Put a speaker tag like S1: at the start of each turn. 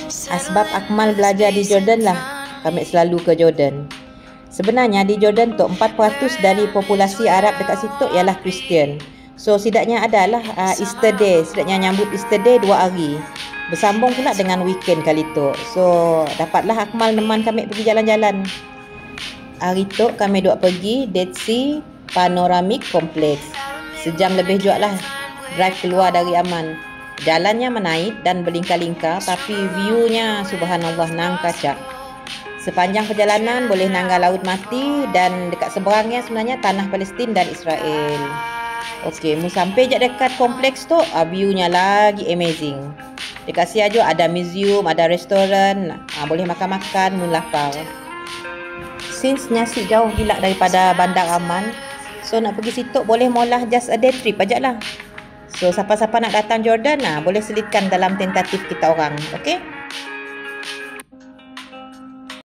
S1: Sebab Akmal belajar di Jordan lah, kami selalu ke Jordan. Sebenarnya di Jordan tu 4% dari populasi Arab dekat situ ialah Kristian. So setidaknya adalah Easter Day, setidaknya nyambut Easter Day 2 hari. Bersambung pula dengan weekend kali tu. So dapatlah Akmal teman kami pergi jalan-jalan. Hari tu kami duk pergi Dead Sea Panoramic Complex. Sejam lebih juga lah drive keluar dari Amman. Jalannya menaik dan berlingkar-lingkar, tapi viewnya subhanallah nang kacak. Sepanjang perjalanan boleh nanggal Laut Mati dan dekat seberangnya sebenarnya tanah Palestin dan Israel. Okey, mu sampai je dekat kompleks tu, viewnya lagi amazing. Dekat situ ada museum, ada restoran, boleh makan-makan, mu lapar. Since Nyasik jauh gila daripada Bandar Amman, so nak pergi situ boleh maulah just a day trip aja lah. So siapa-siapa nak datang Jordan boleh selitkan dalam tentatif kita orang. Okey?